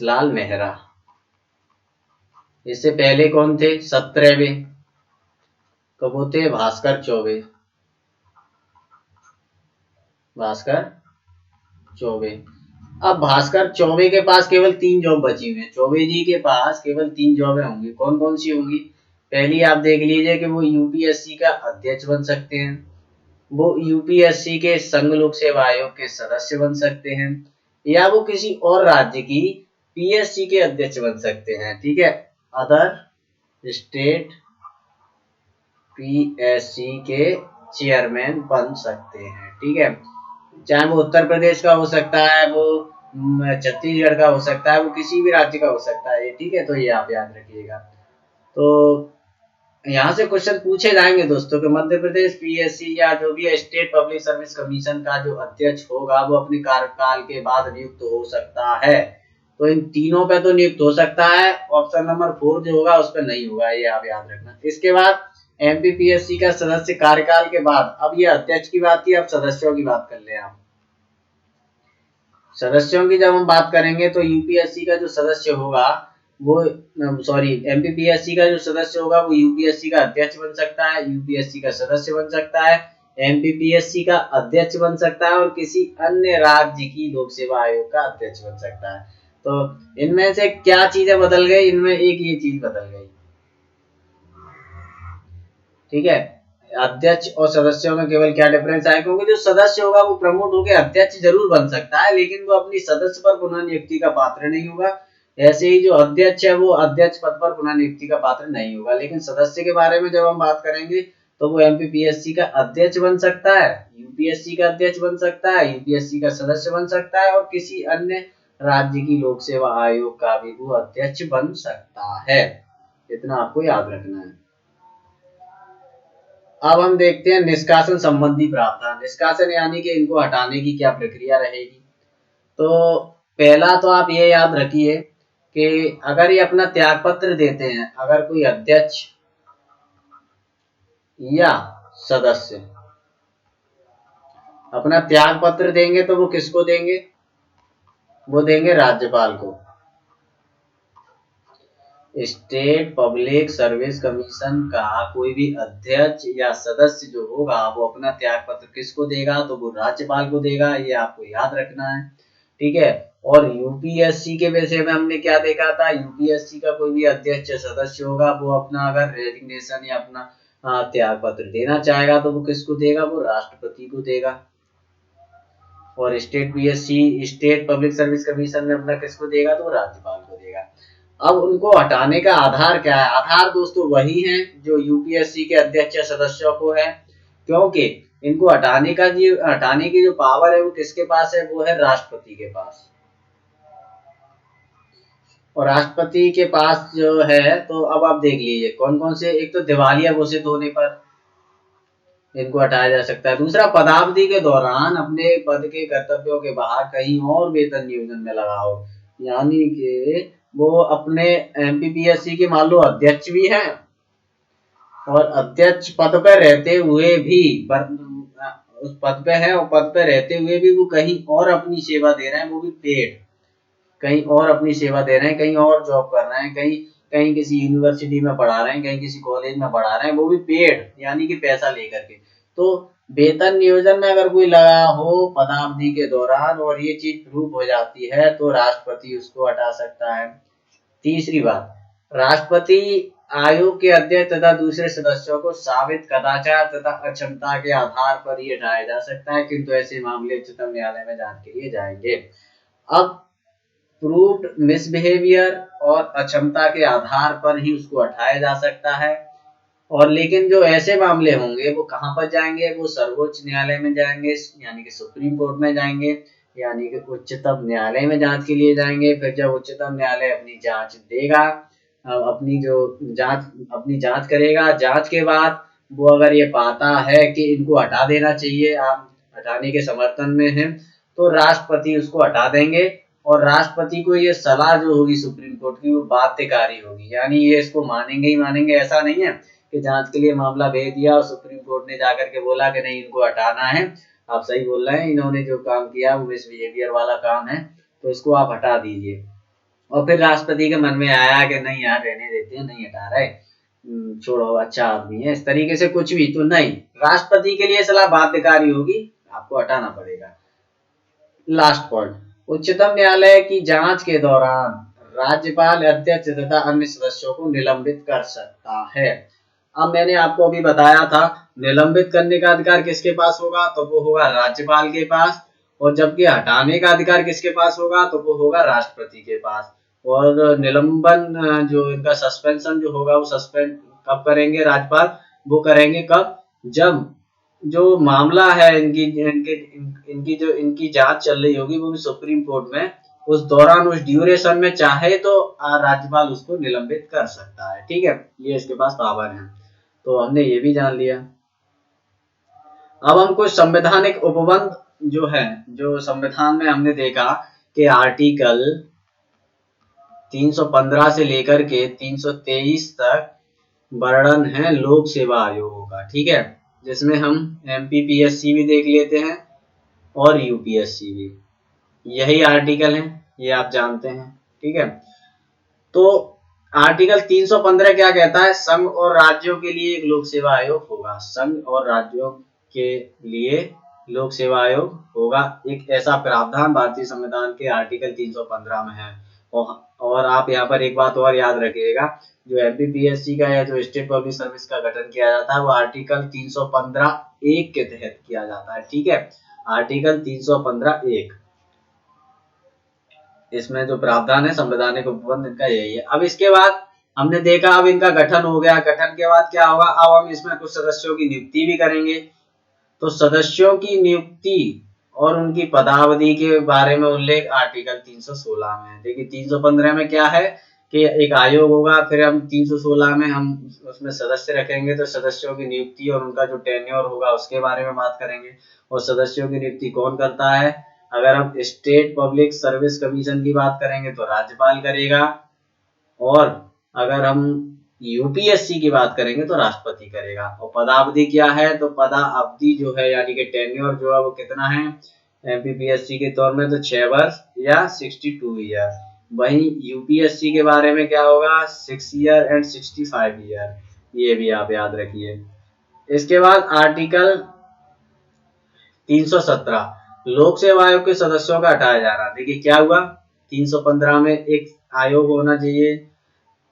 A: लाल मेहरा। इससे पहले कौन थे? 17वें तो वो थे भास्कर चौबे। भास्कर चौबे। अब भास्कर चौबे के पास केवल 3 जॉब बची हुई है। चौबे जी के पास केवल 3 जॉबें होंगी। कौन कौन सी होंगी? पहली आप देख लीजिए कि वो यूपीएससी का अध्यक्ष बन सकते हैं, वो यूपीएससी के संघ लोक सेवा आयोग के सदस्य बन सकते हैं, या वो किसी और राज्य की पीएससी के अध्यक्ष बन सकते हैं, ठीक है। अदर स्टेट पीएससी के चेयरमैन बन सकते हैं, ठीक है। चाहे वो उत्तर प्रदेश का हो सकता है, वो छत्तीसगढ़ का हो सकता है, वो किसी भी राज्य का हो सकता है, ठीक है। तो ये आप याद रखिएगा। तो यहाँ से क्वेश्चन पूछे जाएंगे दोस्तों कि मध्य प्रदेश पीएससी या जो भी स्टेट पब्लिक सर्विस कमीशन का जो अध्यक्ष होगा वो अपने कार्यकाल के बाद नियुक्त हो सकता है। तो इन तीनों पे तो नियुक्त हो सकता है, ऑप्शन नंबर 4 जो होगा उस पर नहीं होगा, ये आप याद रखना। इसके बाद एमपीपीएससी का सदस्य कार्यकाल के बाद, अब ये अध्यक्ष की बात की, अब सदस्यों की बात कर ले आप। सदस्यों की जब हम बात करेंगे तो यूपीएससी का जो सदस्य होगा वो एमपीपीएससी का जो सदस्य होगा वो यूपीएससी का अध्यक्ष बन सकता है, यूपीएससी का सदस्य बन सकता है, एमपीपीएससी का अध्यक्ष बन सकता है और किसी अन्य राज्य की लोक सेवा आयोग का अध्यक्ष बन सकता है। तो इनमें से क्या चीजें बदल गई? इनमें एक ये चीज बदल गई, ठीक है। अध्यक्ष और सदस्यों में केवल क्या डिफरेंस आया? क्योंकि जो सदस्य होगा वो प्रमोट होकर अध्यक्ष जरूर बन सकता है लेकिन वो अपनी सदस्य पर पुनः नियुक्ति का पात्र नहीं होगा। ऐसे ही जो अध्यक्ष है वो अध्यक्ष पद पर पुनः नियुक्ति का पात्र नहीं होगा। लेकिन सदस्य के बारे में जब हम बात करेंगे तो वो एमपीपीएससी का अध्यक्ष बन सकता है, यूपीएससी का अध्यक्ष बन सकता है, यूपीएससी का सदस्य बन सकता है और किसी अन्य राज्य की लोक सेवा आयोग का भी वो अध्यक्ष बन सकता है। इतना आपको याद रखना है। अब हम देखते हैं निष्कासन संबंधी प्रावधान। निष्कासन यानी कि इनको हटाने की क्या प्रक्रिया रहेगी। तो पहला तो आप ये याद रखिए कि अगर ये अपना त्याग पत्र देते हैं, अगर कोई अध्यक्ष या सदस्य अपना त्याग पत्र देंगे तो वो किसको देंगे? वो देंगे राज्यपाल को। स्टेट पब्लिक सर्विस कमीशन का कोई भी अध्यक्ष या सदस्य जो होगा वो अपना त्याग पत्र किसको देगा? तो वो राज्यपाल को देगा, ये आपको याद रखना है, ठीक है। और यूपीएससी के विषय में हमने क्या देखा था? यूपीएससी का कोई भी अध्यक्ष या सदस्य होगा वो अपना अगर रेजिग्नेशन या अपना त्याग पत्र देना चाहेगा तो वो किसको देगा? वो राष्ट्रपति को देगा। और state PSC state public service commission में अपना किसको देगा? तो राज्यपाल को देगा। अब उनको हटाने का आधार क्या है? आधार दोस्तों वही है जो यूपीएससी के अध्यक्ष सदस्यों को है, क्योंकि इनको हटाने की जो पावर है वो किसके पास है? वो है राष्ट्रपति के पास। और राष्ट्रपति के पास जो है, तो अब आप देख लीजिए कौन कौन से। एक तो दिवालिया घोषित होने पर इनको हटाया जा सकता है। दूसरा, पदावधि के दौरान अपने पद के कर्तव्यों के बाहर कहीं और वेतन नियोजन में लगाओ, यानी कि वो अपने एमपीपीएससी के मान लो अध्यक्ष भी हैं और अध्यक्ष पद पर रहते हुए भी उस पद पे है, और पद पे रहते हुए भी वो कहीं और अपनी सेवा दे रहे हैं, वो भी पेड। कहीं और अपनी सेवा दे रहे हैं, कहीं और जॉब कर रहे हैं, कहीं कहीं किसी यूनिवर्सिटी में पढ़ा रहे हैं, कहीं किसी कॉलेज में पढ़ा रहे हैं, वो भी पेड यानी कि पैसा लेकर के। तो वेतन नियोजन में अगर कोई लगा हो पदावधि के दौरान और ये चीज प्रूफ हो जाती है तो राष्ट्रपति उसको हटा सकता है। तीसरी बात, राष्ट्रपति आयोग के अध्यक्ष तथा दूसरे सदस्यों को साबित कदाचार तथा अक्षमता के आधार पर ही हटाया जा सकता है, किंतु ऐसे मामले उच्चतम न्यायालय में जांच के लिए जाएंगे। अब प्रूव्ड मिसबिहेवियर और अक्षमता के आधार पर ही उसको हटाया जा सकता है। और लेकिन जो ऐसे मामले होंगे वो कहाँ पर जाएंगे? वो सर्वोच्च न्यायालय में जाएंगे, यानी कि सुप्रीम कोर्ट में जाएंगे, यानी कि उच्चतम न्यायालय में जांच के लिए जाएंगे। फिर जब उच्चतम न्यायालय अपनी जांच देगा, अपनी जांच करेगा, जांच के बाद वो अगर ये पाता है कि इनको हटा देना चाहिए, आप हटाने के समर्थन में हैं, तो राष्ट्रपति उसको हटा देंगे। और राष्ट्रपति को ये सलाह जो होगी सुप्रीम कोर्ट की वो बाध्यकारी होगी, यानी ये इसको मानेंगे ही मानेंगे। ऐसा नहीं है कि जांच के लिए मामला भेज दिया और सुप्रीम कोर्ट ने जाकर के बोला कि नहीं इनको हटाना है, आप सही बोल रहे हैं, इन्होंने जो काम किया वो मिसबिहेवियर वाला काम है, तो इसको आप हटा दीजिए। और फिर राष्ट्रपति के मन में आया कि नहीं यार रहने देते हैं, नहीं हटा रहे, छोड़ो अच्छा आदमी है, इस तरीके से कुछ भी, तो नहीं, राष्ट्रपति के लिए सलाह बाध्यकारी होगी, आपको हटाना पड़ेगा। लास्ट पॉइंट, उच्चतम न्यायालय की जांच के दौरान राज्यपाल अध्यक्ष तथा अन्य सदस्यों को निलंबित कर सकता है। अब मैंने आपको अभी बताया था निलंबित करने का अधिकार किसके पास होगा, तो वो होगा राज्यपाल के पास। और जबकि हटाने का अधिकार किसके पास होगा, तो वो होगा राष्ट्रपति के पास। और निलंबन जो इनका सस्पेंशन जो होगा वो सस्पेंड कब करेंगे राज्यपाल? वो करेंगे कब? जब जो मामला है इनकी इनके इनकी जो इनकी जांच चल रही होगी वो भी सुप्रीम कोर्ट में, उस दौरान उस ड्यूरेशन में चाहे तो राज्यपाल उसको निलंबित कर सकता है। ठीक है, ये इसके पास पावर है। तो हमने ये भी जान लिया। अब हम कुछ संवैधानिक उपबंध जो है, जो संविधान में हमने देखा कि आर्टिकल 315 से लेकर के 323 तक वर्णन है लोक सेवा आयोगों का। ठीक है, जिसमें हम एमपीपीएससी भी देख लेते हैं और यूपीएससी भी, यही आर्टिकल है, ये आप जानते हैं। ठीक है, तो आर्टिकल 315 क्या कहता है? संघ और राज्यों के लिए एक लोक सेवा आयोग होगा। संघ और राज्यों के लिए लोक सेवा आयोग होगा, एक ऐसा प्रावधान भारतीय संविधान के आर्टिकल 315 में है। और आप यहाँ पर एक बात और याद रखिएगा, जो एमपीपीएससी का या जो स्टेट पब्लिक सर्विस का गठन किया जाता है वो आर्टिकल 315(1) के तहत किया जाता है। ठीक है, आर्टिकल 315(1), इसमें जो प्रावधान है संवैधानिक उपबंध इनका यही है। अब इसके बाद हमने देखा, अब इनका गठन हो गया, गठन के बाद क्या होगा? अब हम इसमें कुछ सदस्यों की नियुक्ति भी करेंगे। तो सदस्यों की नियुक्ति और उनकी पदावधि के बारे में उल्लेख आर्टिकल 316 में है। देखिए 315 में क्या है कि एक आयोग होगा, फिर हम 316 में हम उसमें सदस्य रखेंगे, तो सदस्यों की नियुक्ति और उनका जो टेन्योर होगा उसके बारे में बात करेंगे। और सदस्यों की नियुक्ति कौन करता है? अगर हम स्टेट पब्लिक सर्विस कमीशन की बात करेंगे तो राज्यपाल करेगा, और अगर हम यूपीएससी की बात करेंगे तो राष्ट्रपति करेगा। और पदावधि क्या है? तो पदावधि जो है यानी कि टेन्योर जो है वो कितना है एमपीपीएससी के तौर में? तो 6 वर्ष या 62 ईयर। वहीं यूपीएससी के बारे में क्या होगा? 6 ईयर एंड 65 ईयर, ये भी आप याद रखिए। इसके बाद आर्टिकल 317 लोक सेवा आयोग के सदस्यों का हटाया जा रहा। देखिए क्या हुआ, 315 में एक आयोग होना चाहिए,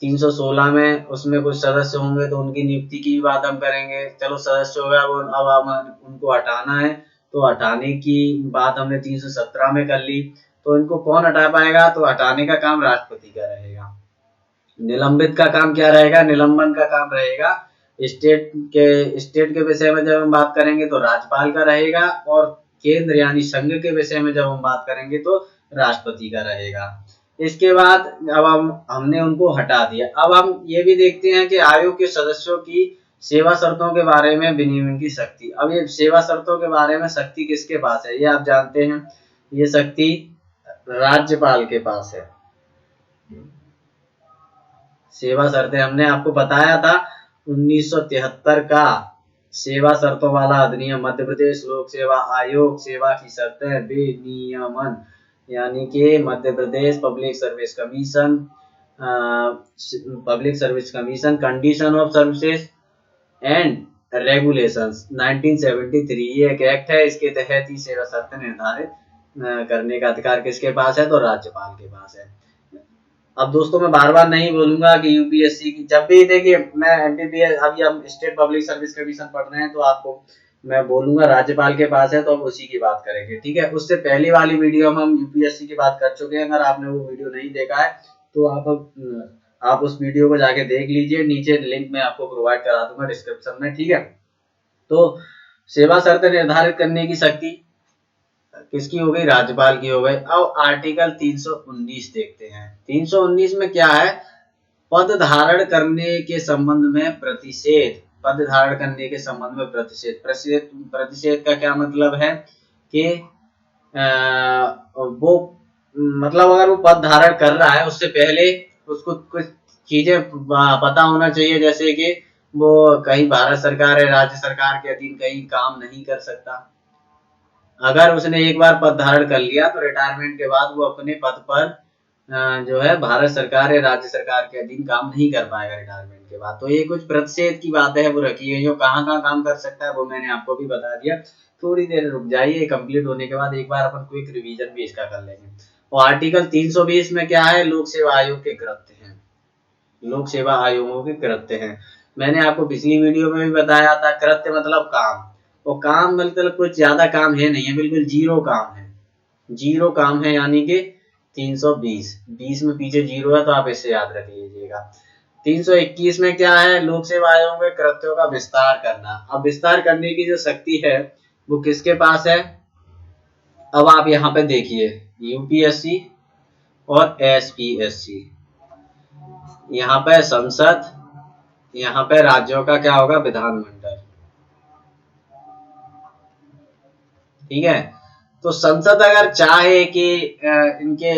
A: 316 में उसमें कुछ सदस्य होंगे तो उनकी नियुक्ति की बात हम करेंगे। चलो सदस्य हो गया, वो अब हम उनको हटाना है, तो हटाने की बात हमने 317 में कर ली। तो इनको कौन हटा पाएगा? तो हटाने का काम राष्ट्रपति का रहेगा। निलंबित का काम क्या रहेगा, निलंबन का काम रहेगा स्टेट के विषय में जब हम बात करेंगे तो राज्यपाल का रहेगा, और केंद्र यानी संघ के विषय में जब हम बात करेंगे तो राष्ट्रपति का रहेगा। इसके बाद अब हमने उनको हटा दिया। अब हम ये भी देखते हैं कि आयोग के सदस्यों की सेवा शर्तों के बारे में विनियमन की शक्ति। अब ये सेवा शर्तों के बारे में शक्ति किसके पास है, ये आप जानते हैं, ये शक्ति राज्यपाल के पास है। सेवा शर्तें हमने आपको बताया था 1973 का सेवा शर्तों वाला अधिनियम, मध्य प्रदेश लोक सेवा आयोग सेवा की शर्तें विनियमन, यानी कि Madhya Pradesh public service commission, condition of services and regulations 1973, ये एक एक्ट है, इसके तहत ही सेवा शर्तें निर्धारित करने का अधिकार किसके पास है, तो राज्यपाल के पास है। अब दोस्तों मैं बार बार नहीं बोलूंगा कि यूपीएससी की, जब भी देखिए मैं एमपीपीएस, अभी हम स्टेट पब्लिक सर्विस कमीशन पढ़ रहे हैं तो आपको मैं बोलूंगा राज्यपाल के पास है तो हम उसी की बात करेंगे, ठीक है। उससे पहली वाली वीडियो में हम यूपीएससी की बात कर चुके हैं, अगर आपने वो वीडियो नहीं देखा है तो आप उस वीडियो को जाके देख लीजिए, नीचे लिंक मैं आपको प्रोवाइड करा दूंगा डिस्क्रिप्शन में, ठीक है। तो सेवा शर्तें निर्धारित करने की शक्ति किसकी हो गई, राज्यपाल की हो गई। अब आर्टिकल 319 देखते हैं। 319 में क्या है, पद धारण करने के संबंध में प्रतिषेध, पद धारण करने के संबंध में प्रतिषेध। प्रतिषेध का क्या मतलब है कि वो मतलब अगर वो पद धारण कर रहा है उससे पहले उसको कुछ चीजें पता होना चाहिए, जैसे कि वो कहीं भारत सरकार है राज्य सरकार के अधीन कहीं काम नहीं कर सकता। अगर उसने एक बार पद धारण कर लिया तो रिटायरमेंट के बाद वो अपने पद पर जो है भारत सरकार या राज्य सरकार के अधीन काम नहीं कर पाएगा रिटायरमेंट के बाद। तो ये कुछ प्रतिषेध की बातें है वो रखी है, जो कहाँ कहाँ काम कर सकता है वो मैंने आपको भी बता दिया। थोड़ी देर रुक जाइए, कंप्लीट होने के बाद एक बार अपन क्विक रिवीजन भी इसका कर लेंगे। और आर्टिकल 320 में क्या है, लोक सेवा आयोग के कृत्य हैं, लोक सेवा आयोगों के कृत्य हैं। मैंने आपको पिछली वीडियो में भी बताया था, कृत्य मतलब काम, और काम मतलब कुछ ज्यादा काम है नहीं है, बिल्कुल जीरो काम है, जीरो काम है, यानी कि 320, 20 में पीछे जीरो है तो आप इसे याद रख लीजिएगा। 321 में क्या है, लोक सेवा आयोग के कृत्यों का विस्तार करना। अब विस्तार करने की जो शक्ति है वो किसके पास है, अब आप यहाँ पे देखिए यूपीएससी और एसपीएससी, यहाँ पे संसद, यहाँ पे राज्यों का क्या होगा, विधानमंडल, ठीक है। तो संसद अगर चाहे कि इनके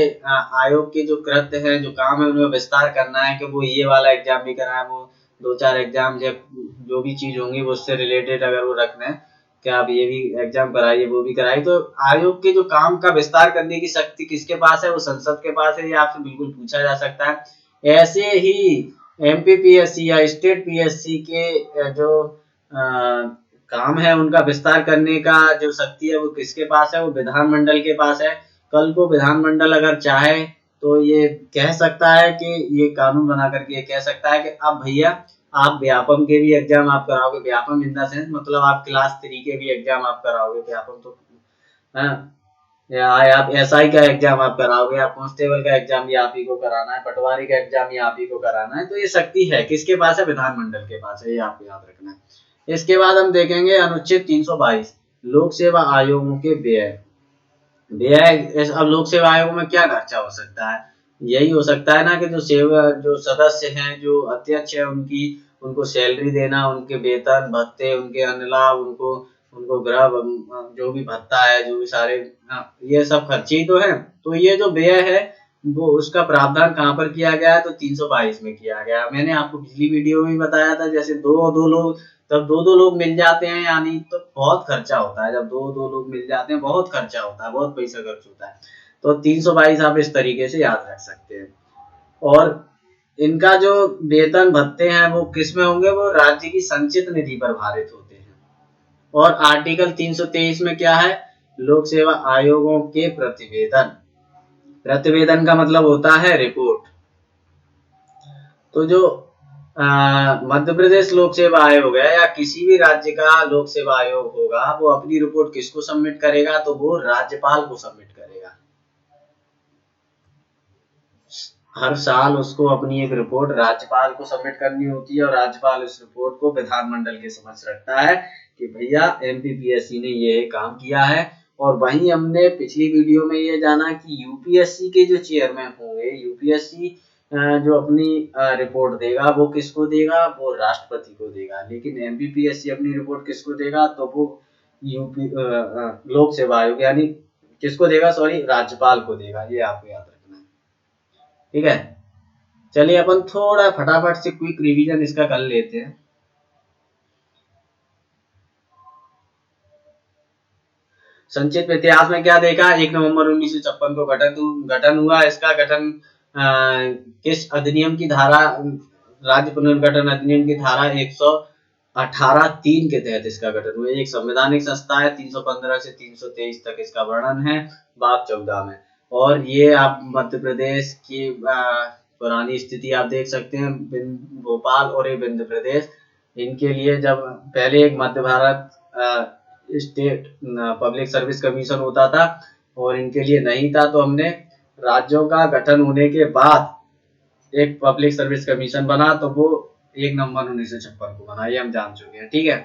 A: आयोग के जो कृत्य है जो काम है उनमें विस्तार करना है, कि वो ये वाला एग्जाम भी कराए, वो दो चार एग्जाम जो भी चीज होंगी वो उससे रिलेटेड अगर वो रखना है कि आप ये भी एग्जाम कराइए वो भी कराइए, तो आयोग के जो काम का विस्तार करने की शक्ति किसके पास है, वो संसद के पास है। ये आपसे बिल्कुल पूछा जा सकता है। ऐसे ही एमपीपीएससी या स्टेट पीएससी के जो काम है उनका विस्तार करने का जो शक्ति है वो किसके पास है, वो विधानमंडल के पास है। कल को विधानमंडल अगर चाहे तो ये कह सकता है कि ये कानून बना करके ये कह सकता है कि अब भैया आप व्यापम के भी एग्जाम आप कराओगे, व्यापम इन द सेंस मतलब आप क्लास 3 के भी एग्जाम आप कराओगे, व्यापम तो हाँ, या आप एसआई का एग्जाम आप कराओगे, या कांस्टेबल का एग्जाम भी आप ही को कराना है, पटवारी का एग्जाम भी आप ही को कराना है। तो ये शक्ति है किसके पास है, विधानमंडल के पास है, ये आपको याद रखना है। इसके बाद हम देखेंगे अनुच्छेद 322 लोक सेवा आयोगों के व्यय। व्यय, अब लोक सेवा आयोग में क्या खर्चा हो सकता है, यही हो सकता है ना कि जो सदस्य हैं जो अध्यक्ष है उनकी उनको सैलरी देना, उनके वेतन भत्ते, उनके अन्य लाभ, उनको उनको गृह जो भी भत्ता है, जो भी सारे ये सब खर्चे ही तो है। तो ये जो व्यय है वो उसका प्रावधान कहाँ पर किया गया है, तो 322 में किया गया है। मैंने आपको पिछली वीडियो में बताया था, जैसे दो दो लोग, जब दो दो लोग मिल जाते हैं यानी तो बहुत खर्चा होता है, जब दो दो लोग मिल जाते हैं बहुत खर्चा होता है, बहुत पैसा खर्च होता है। तो 322 आप इस तरीके से याद रख सकते हैं। और इनका जो वेतन भत्ते हैं वो किस में होंगे, वो राज्य की संचित निधि पर भारित होते हैं। और आर्टिकल 323 में क्या है, लोक सेवा आयोगों के प्रतिवेदन, प्रतिवेदन का मतलब होता है रिपोर्ट। तो जो मध्य प्रदेश लोक सेवा आयोग है या किसी भी राज्य का लोक सेवा आयोग होगा वो अपनी रिपोर्ट किसको सबमिट करेगा, तो वो राज्यपाल को सबमिट करेगा। हर साल उसको अपनी एक रिपोर्ट राज्यपाल को सबमिट करनी होती है और राज्यपाल उस रिपोर्ट को विधानमंडल के समक्ष रखता है कि भैया एमपीपीएससी ने ये काम किया है। और वहीं हमने पिछली वीडियो में ये जाना कि यूपीएससी के जो चेयरमैन होंगे, यूपीएससी जो अपनी रिपोर्ट देगा वो किसको देगा, वो राष्ट्रपति को देगा। लेकिन एमपीपीएससी अपनी रिपोर्ट किसको देगा, तो वो यूपी लोक सेवा आयोग यानी किसको देगा, सॉरी, राज्यपाल को देगा। ये आपको याद रखना है, ठीक है। चलिए अपन थोड़ा फटाफट से क्विक रिवीजन इसका कर लेते हैं। संक्षिप्त इतिहास में क्या देखा, 1 नवंबर 1956 को गठन हुआ। इसका गठन किस अधिनियम की धारा, राज्य पुनर्गठन अधिनियम की धारा 118(3) के तहत इसका गठन हुआ। एक संवैधानिक संस्था है, 315 से 323 तक इसका वर्णन है भाग 14 में। और ये आप मध्य प्रदेश की पुरानी स्थिति आप देख सकते हैं, भोपाल और ये विंध्य प्रदेश, इनके लिए जब पहले एक Madhya Bharat state public service commission होता था और इनके लिए नहीं था, तो हमने राज्यों का गठन होने के बाद एक पब्लिक सर्विस कमीशन बना, तो वो 1 नवंबर 1956 को बना, ये हम जान चुके हैं, ठीक है।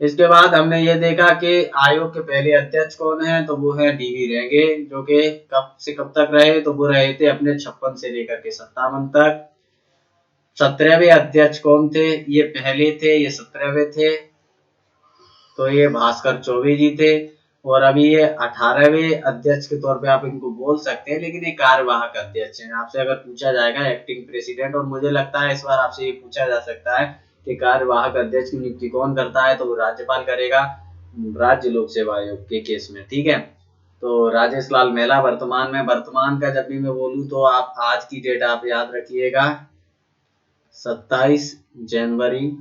A: इसके बाद हमने ये देखा कि आयोग के पहले अध्यक्ष कौन है, तो वो है डीवी रेंगे, जो कि कब से कब तक रहे, तो वो रहे थे अपने 56 से लेकर के 57 तक। 17वें अध्यक्ष कौन थे, ये पहले थे, ये 17वें थे, तो ये भास्कर चौबे जी थे। और अभी ये 18वें अध्यक्ष के तौर पे आप इनको बोल सकते हैं, लेकिन ये कार्यवाहक अध्यक्ष हैं। आपसे अगर पूछा जाएगा एक्टिंग प्रेसिडेंट, और मुझे लगता है इस बार आपसे ये पूछा जा सकता है कि कार्यवाहक अध्यक्ष की नियुक्ति कौन करता है, तो वो राज्यपाल करेगा राज्य लोक सेवा आयोग के केस में, ठीक है। तो राजेश लाल मेहला वर्तमान का जब भी मैं बोलूँ तो आप आज की डेट आप याद रखिएगा, 27 जनवरी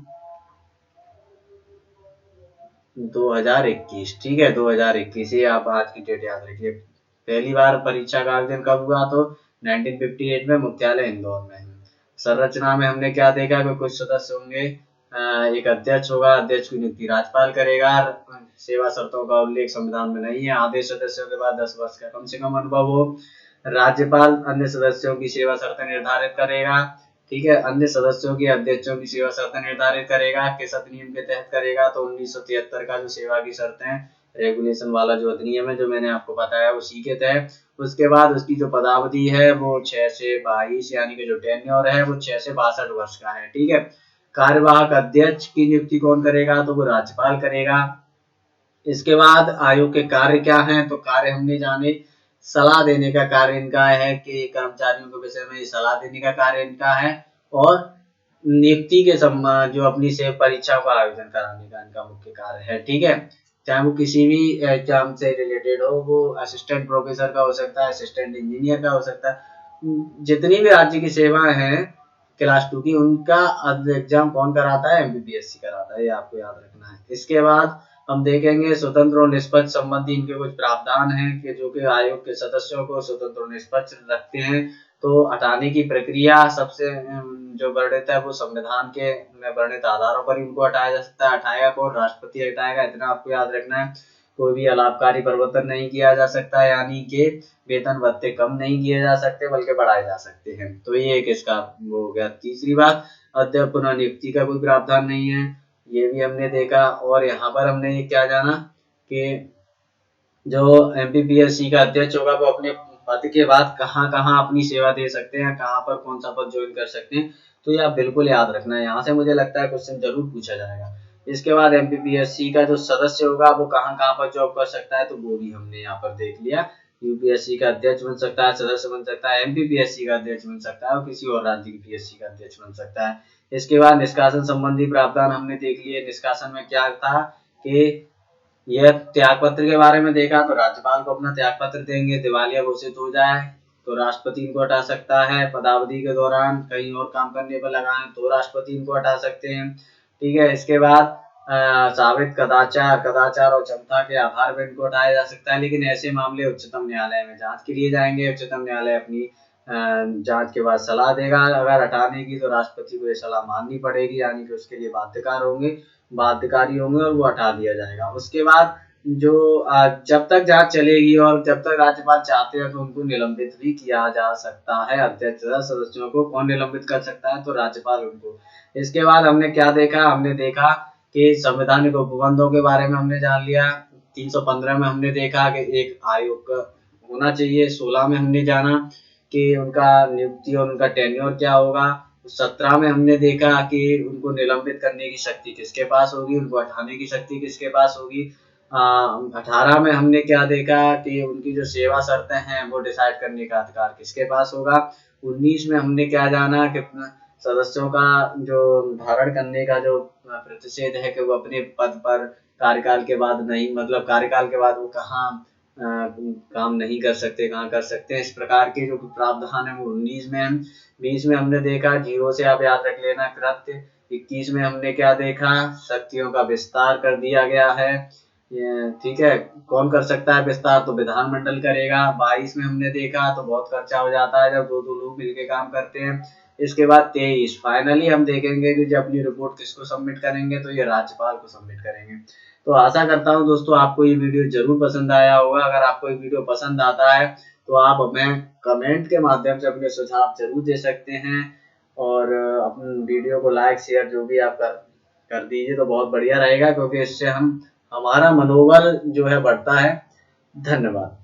A: 2021, ठीक है, 2021, ये आप आज की डेट याद रखिए। पहली बार परीक्षा का आयोजन कब हुआ, तो 1958 में, मुख्यालय इंदौर में। संरचना में हमने क्या देखा कि कुछ सदस्य होंगे, एक अध्यक्ष होगा, अध्यक्ष की नियुक्ति राज्यपाल करेगा। सेवा शर्तों का उल्लेख संविधान में नहीं है। आधे सदस्यों के बाद 10 वर्ष का कम से कम अनुभव हो। राज्यपाल अन्य सदस्यों की सेवा शर्तें निर्धारित करेगा, ठीक है। अन्य सदस्यों की अध्यक्षों की सेवा शर्तें निर्धारित करेगा, किस अधिनियम के तहत करेगा, तो 1973 का जो सेवा की शर्तें रेगुलेशन वाला जो अधिनियम है, जो मैंने आपको बताया, उसी के तहत। उसके बाद उसकी जो पदावधि है वो 6 से 22, यानी कि जो टेन्योर है वो 6 से 62 वर्ष का है, ठीक है। कार्यवाहक अध्यक्ष की नियुक्ति कौन करेगा, तो वो राज्यपाल करेगा। इसके बाद आयोग के कार्य क्या हैं, तो कार्य हमने जाने, सलाह देने का कार्य इनका है कि कर्मचारियों के विषय में सलाह देने का कार्य इनका है। और नियुक्ति के संबंध जो अपनी से परीक्षाओं का आयोजन कराने का इनका मुख्य कार्य है, ठीक है। चाहे वो किसी भी एग्जाम से रिलेटेड हो, वो असिस्टेंट प्रोफेसर का हो सकता है, असिस्टेंट इंजीनियर का हो सकता है, जितनी भी राज्य की सेवाएं हैं क्लास 2 की, उनका एग्जाम कौन कराता है, एमपीपीएससी कराता है, ये आपको याद रखना है। इसके बाद हम देखेंगे स्वतंत्र और निष्पक्ष संबंधी इनके कुछ प्रावधान हैं कि जो कि आयोग के सदस्यों को स्वतंत्र और निष्पक्ष रखते हैं। तो हटाने की प्रक्रिया सबसे जो वर्णित है वो संविधान के वर्णित आधारों पर इनको हटाया जा सकता है। हटाएगा कौन, राष्ट्रपति हटाएगा, इतना आपको याद रखना है। कोई भी अलाभकारी परिवर्तन नहीं किया जा सकता, यानी कि वेतन भत्ते कम नहीं किए जा सकते बल्कि बढ़ाए जा सकते हैं। तो ये एक इसका वो हो गया। तीसरी बात, अध्यक्ष पुनः नियुक्ति का कोई प्रावधान नहीं है, ये भी हमने देखा। और यहाँ पर हमने ये क्या जाना कि जो एमपीपीएससी का अध्यक्ष होगा वो अपने पद के बाद कहाँ कहाँ अपनी सेवा दे सकते हैं, कहाँ पर कौन सा पद ज्वाइन कर सकते हैं, तो ये आप बिल्कुल याद रखना है। यहाँ से मुझे लगता है क्वेश्चन जरूर पूछा जाएगा। इसके बाद एमपीपीएससी का जो सदस्य होगा वो कहाँ कहाँ पर जॉब कर सकता है, तो वो भी हमने यहाँ पर देख लिया। यूपीएससी का अध्यक्ष बन सकता है, सदस्य बन सकता है, एमपीपीएससी का अध्यक्ष बन सकता है और किसी और राज्य की पीएससी का अध्यक्ष बन सकता है। इसके बाद निष्कासन संबंधी प्रावधान हमने देख लिए। निष्कासन में क्या था कि यह त्याग पत्र के बारे में देखा, तो राज्यपाल को अपना त्याग पत्र देंगे। दिवालिया घोषित हो जाए तो राष्ट्रपति इनको हटा सकता है। पदावधि के दौरान कहीं और काम करने पर लगाएं तो राष्ट्रपति इनको हटा सकते हैं, ठीक है। इसके बाद साबित कदाचार और क्षमता के आधार पर इनको हटाया जा सकता है, लेकिन ऐसे मामले उच्चतम न्यायालय में जांच के लिए जाएंगे। उच्चतम न्यायालय अपनी जांच के बाद सलाह देगा। अगर हटाने की तो राष्ट्रपति को ये सलाह माननी पड़ेगी, यानी कि उसके लिए बाध्यकारी होंगे और वो हटा दिया जाएगा। उसके बाद जो जब तक जांच चलेगी और जब तक राज्यपाल चाहते हैं तो उनको निलंबित भी किया जा सकता है। अध्यक्ष सदस्यों को कौन निलंबित कर सकता है? तो राज्यपाल उनको। इसके बाद हमने क्या देखा? हमने देखा कि संवैधानिक उपबंधों के बारे में हमने जान लिया। 315 में हमने देखा कि एक आयोग का होना चाहिए। 16 में हमने जाना कि उनका नियुक्ति और उनका टेन्योर क्या होगा। 17 में हमने देखा कि उनको निलंबित करने की शक्ति किसके पास होगी, उनको हटाने की शक्ति किसके पास होगी। 18 में हमने क्या देखा कि उनकी जो सेवा शर्तें हैं वो डिसाइड करने का अधिकार किसके पास होगा। 19 में हमने क्या जाना कि सदस्यों का जो धारण करने का जो प्रतिषेध है कि वो अपने पद पर कार्यकाल के बाद नहीं, मतलब कार्यकाल के बाद वो कहाँ काम नहीं कर सकते, कहाँ कर सकते हैं। इस प्रकार के जो प्रावधान है वो 19 में है। 20 में हमने देखा, जीरो से आप याद रख लेना कृत्य। 21 में हमने क्या देखा? शक्तियों का विस्तार कर दिया गया है। ठीक है, कौन कर सकता है विस्तार? तो विधानमंडल करेगा। 22 में हमने देखा तो बहुत खर्चा हो जाता है जब दो दो लोग मिलके काम करते हैं। इसके बाद 23 फाइनली हम देखेंगे कि जब अपनी रिपोर्ट किसको सबमिट करेंगे, तो ये राज्यपाल को सबमिट करेंगे। तो आशा करता हूँ दोस्तों आपको ये वीडियो जरूर पसंद आया होगा। अगर आपको ये वीडियो पसंद आता है तो आप हमें कमेंट के माध्यम से अपने सुझाव जरूर दे सकते हैं, और अपने वीडियो को लाइक शेयर जो भी आप कर दीजिए तो बहुत बढ़िया रहेगा, क्योंकि इससे हमारा मनोबल जो है बढ़ता है। धन्यवाद।